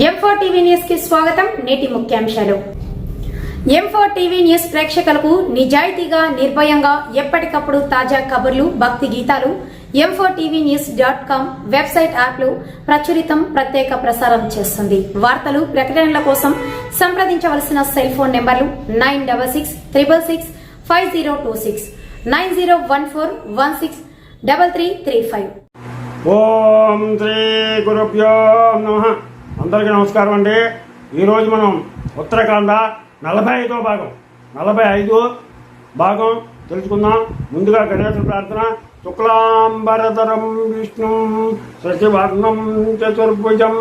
M4 TV news కి స్వాగతం. నేటి ముఖ్యాంశాలు. M4 టీవీ న్యూస్ ప్రేక్షకులకు నిజాయితీగా, నిర్భయంగా ఎప్పటికప్పుడు తాజా కబుర్లు, భక్తి గీతాలు m4tvnews.com వెబ్సైట్ యాప్లో ప్రచురితం, ప్రత్యేక ప్రసారం చేస్తుంది. వార్తలు, ప్రకటనల కోసం సంప్రదించవలసిన సెల్ ఫోన్ నెంబర్లు 9666665026 9014163335. ఓం శ్రీ గురుభ్యో నమః. అందరికీ నమస్కారం అండి. ఈరోజు మనం ఉత్తరాఖండ 45 భాగం తెలుసుకుందాం. ముందుగా గణేశ ప్రార్థన. శుక్లాంబరధరం విష్ణు శశివర్ణం చతుర్భుజం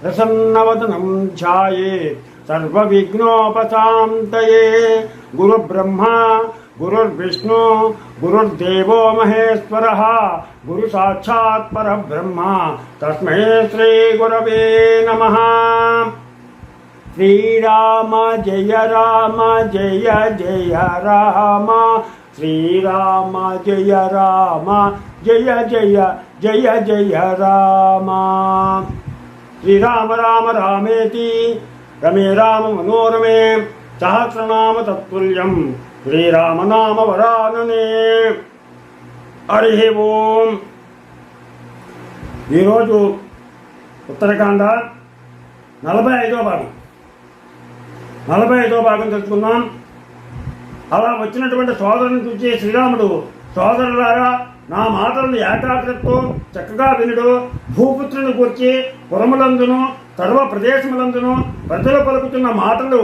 ప్రసన్నవదనం ధ్యాయేత్ సర్వవిఘ్నోపశాంతయే. గురు బ్రహ్మ గురుర్విష్ణు గురుర్దేవో మహేశ్వరః గురు సాక్షాత్ పరబ్రహ్మ తస్మై శ్రీ గురవే నమః. శ్రీరామ జయ రామ జయ జయ రామ, శ్రీరామ జయ రామ జయ జయ జయ జయ రామ. శ్రీరామ రామ రామేతి రమే రామ మనోరమే సహస్రనామ తత్తుల్యం శ్రీరామనామ వరాననే. హరి ఓం. ఈరోజు ఉత్తరాఖండ 45వ భాగం తెలుసుకుందాం. అలా వచ్చినటువంటి సోదరుని చూసి శ్రీరాముడు, సోదరులారా, నా మాటలను ఏకాగ్రతతో చక్కగా వినుడు. భూపుత్రుని గురించి పురములందును సర్వ ప్రదేశములందును ప్రజలు పలుకుతున్న మాటలు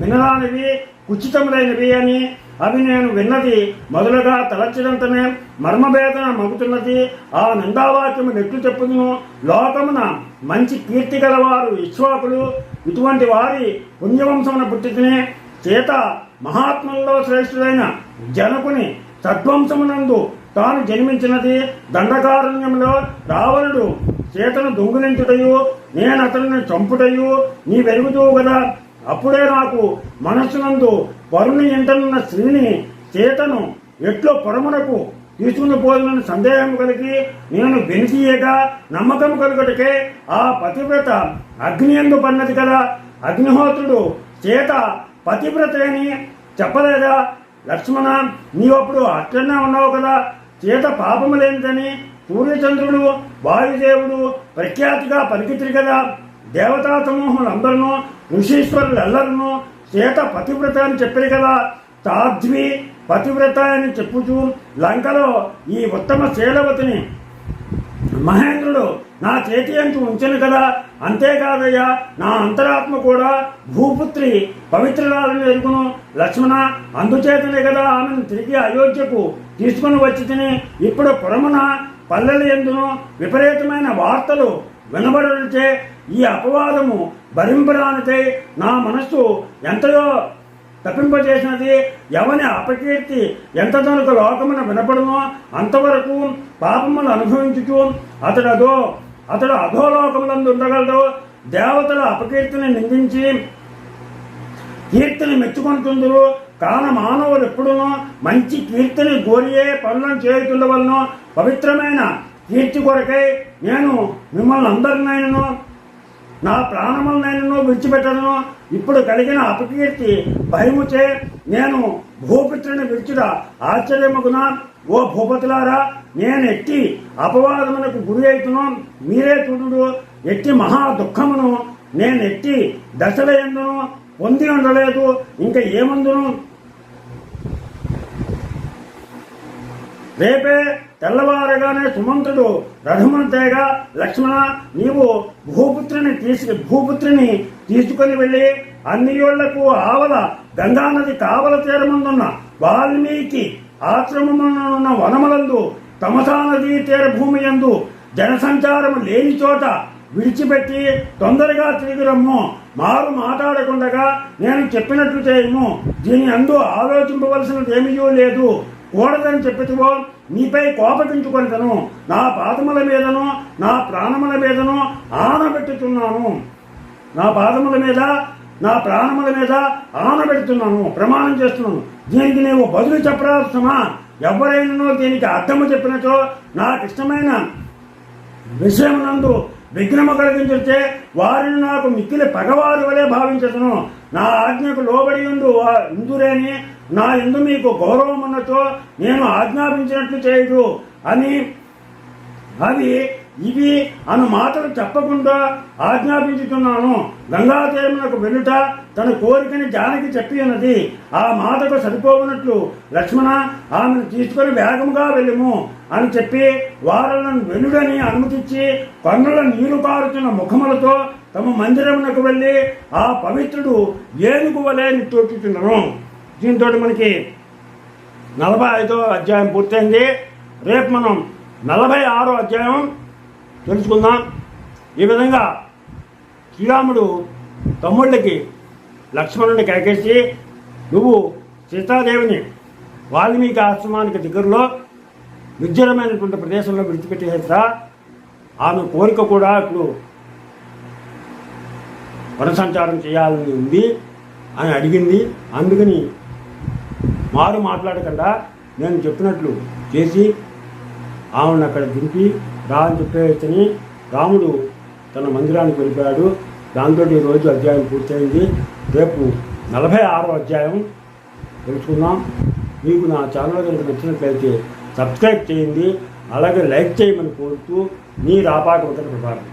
వినరానివి, కుచితములైనవి అని, అవి నేను విన్నది మొదలుగా తలచినంతనే మర్మభేదన మగుతున్నది. ఆ నిందావాక్యము నెట్లు చెప్పుదును. లోకమున మంచి కీర్తి గలవారు ఇక్ష్వాకులు. ఇటువంటి వారి పుణ్యవంశమున పుట్టితేనే చేత మహాత్ముల్లో శ్రేష్ఠుడైన జనకుని సద్వంశమునందు తాను జన్మించినది. దండకారణ్యంలో రావణుడు చేతను దొంగిలించుటయు, నేనతనిని చంపుటయు నీ వెరుగుతువు కదా. అప్పుడే నాకు మనస్సునందు వరుణి ఇంటనున్న స్త్రీని చేతను ఎట్లో పొరమునకు తీసుకుని పోదునని సందేహం కలిగి నేను వెనుకీయగా నమ్మకం కలుగుటకే ఆ పతివ్రత అగ్ని ఎందు పన్నది కదా. అగ్నిహోత్రుడు చేత పతివ్రత అని చెప్పలేదా? లక్ష్మణ, నీవప్పుడు అట్లనే ఉన్నావు కదా. చేత పాపము లేనిదని సూర్యచంద్రుడు, వాయుదేవుడు ప్రఖ్యాతిగా పలికితిరి కదా. దేవతా సమూహములందరూ, ఋషీశ్వరులెల్లరూ చేత పతివ్రత అని చెప్పారు కదా. తాధ్వి పతివ్రత అని చెప్పుచూ లంకలో ఈ ఉత్తమ శీలవతిని మహేంద్రుడు నా చేతి అంటూ ఉంచను కదా. అంతేకాదయ్యా, నా అంతరాత్మ కూడా భూపుత్రి పవిత్రురాలని ఎరుగును. లక్ష్మణ, అందుచేతనే కదా ఆమెను తిరిగి అయోధ్యకు తీసుకుని వచ్చి తిని ఇప్పుడు పురమున పల్లెల యందును విపరీతమైన వార్తలు వినబడితే ఈ అపవాదము భరింపరానికై నా మనస్సు ఎంతయో తప్పింపజేసినది. ఎవని అపకీర్తి ఎంత తనక లోకమున వినపడునో అంతవరకు పాపములు అనుభవించుచు అతడు అధోలోకములందు ఉండగలడు. దేవతల అపకీర్తిని నిందించి కీర్తిని మెచ్చుకుంటుందరు. కాన మానవుడు ఎప్పుడునో మంచి కీర్తిని గోరియే పనులను చేయుతుండవలను. పవిత్రమైన కీర్తి కొరకై నేను మిమ్మల్ని అందరినైనను నా ప్రాణములనైనను విడిచిపెట్టను. ఇప్పుడు కలిగిన అపకీర్తి భయముచే నేను భూపుత్రుని విడిచుట ఆశ్చర్యముగున. ఓ భూపతులారా, నేను ఎట్టి అపవాదమునకు గురి అవుతును. మీరే చూడు. ఎట్టి మహా దుఃఖమును నేను ఎట్టి దశల ఎందును పొంది ఉండలేదు. ఇంకా ఏమందును? రేపే తెల్లవారగానే సుమంతుడు రథమును తేగా, లక్ష్మణ, నీవు భూపుత్రిని తీసుకుని వెళ్ళి అన్నియోళ్లకు ఆవల గంగానది కావల తీరముందున్న వాల్మీకి ఆశ్రమమున్న వనములందు తమసా నదీ తీర భూమి యందు జనసంచారము లేని చోట విడిచిపెట్టి తొందరగా తిరిగి రమ్ము. మారు మాట్లాడకుండగా నేను చెప్పినట్లు చేయము. దీని అందు ఆలోచింపవలసినది ఏమీ లేదు. కూడదని చెప్పితువో నీపై కోపగించుకొనితను. నా పాదముల మీదను నా ప్రాణముల మీదను ఆనబెట్టుతున్నాను. నా పాదముల మీద నా ప్రాణముల మీద ఆనబెడుతున్నాను, ప్రమాణం చేస్తున్నాను. దీనికి నీవు బదులు చెప్పరాల్సమా? ఎవరైనా దీనికి అర్థము చెప్పినచో నాకు ఇష్టమైన విషయమునందు విఘ్నము కలిగించే వారిని నాకు మిక్కిలి పగవారి వలె భావించదును. నా ఆజ్ఞకు లోబడి ఇందురేని నా ఇందు మీకు గౌరవమున్నతో నేను ఆజ్ఞాపించినట్లు చేయదు అని అవి ఇవి అను మాటలు చెప్పకుండా ఆజ్ఞాపించుతున్నాను. గంగా తీరమునకు వెళ్ళుట తన కోరికని జానకి చెప్పి ఉన్నది. ఆ మాటకు సరిపోవునట్లు లక్ష్మణ ఆమెను తీసుకొని వేగముగా వెళ్ళము అని చెప్పి వారలను వెలుడని అనుమతించి కన్నుల నీరు పారుతున్న ముఖములతో తమ మందిరమునకు వెళ్ళి ఆ పవిత్రుడు ఏనుగు వలె నిట్టూర్చుచుండను. దీంతో మనకి 45వ అధ్యాయం పూర్తయింది. రేపు మనం 46వ అధ్యాయం తెలుసుకుందాం. ఈ విధంగా శ్రీరాముడు తమ్ముళ్ళకి లక్ష్మణుని కేకేసి నువ్వు సీతాదేవిని వాల్మీకి ఆశ్రమానికి దగ్గరలో నిర్జనమైనటువంటి ప్రదేశంలో విడిచిపెట్టేస్తా, ఆమె కోరిక కూడా ఇప్పుడు వన సంచారం చేయాలని ఉంది అని అడిగింది. అందుకని మారు మాట్లాడకుండా నేను చెప్పినట్లు చేసి ఆమెను అక్కడ దింపి రా అని చెప్పేసి రాముడు తన మందిరానికి వెళ్ళిపోయాడు. దాంతో ఈరోజు అధ్యాయం పూర్తయింది. రేపు 46వ అధ్యాయం తెలుసుకుందాం. మీకు నా ఛానల్ కనుక నచ్చినట్లయితే సబ్స్క్రైబ్ చేయండి, అలాగే లైక్ చేయమని కోరుతూ మీ రాపాక వెంకట ప్రభాకర్.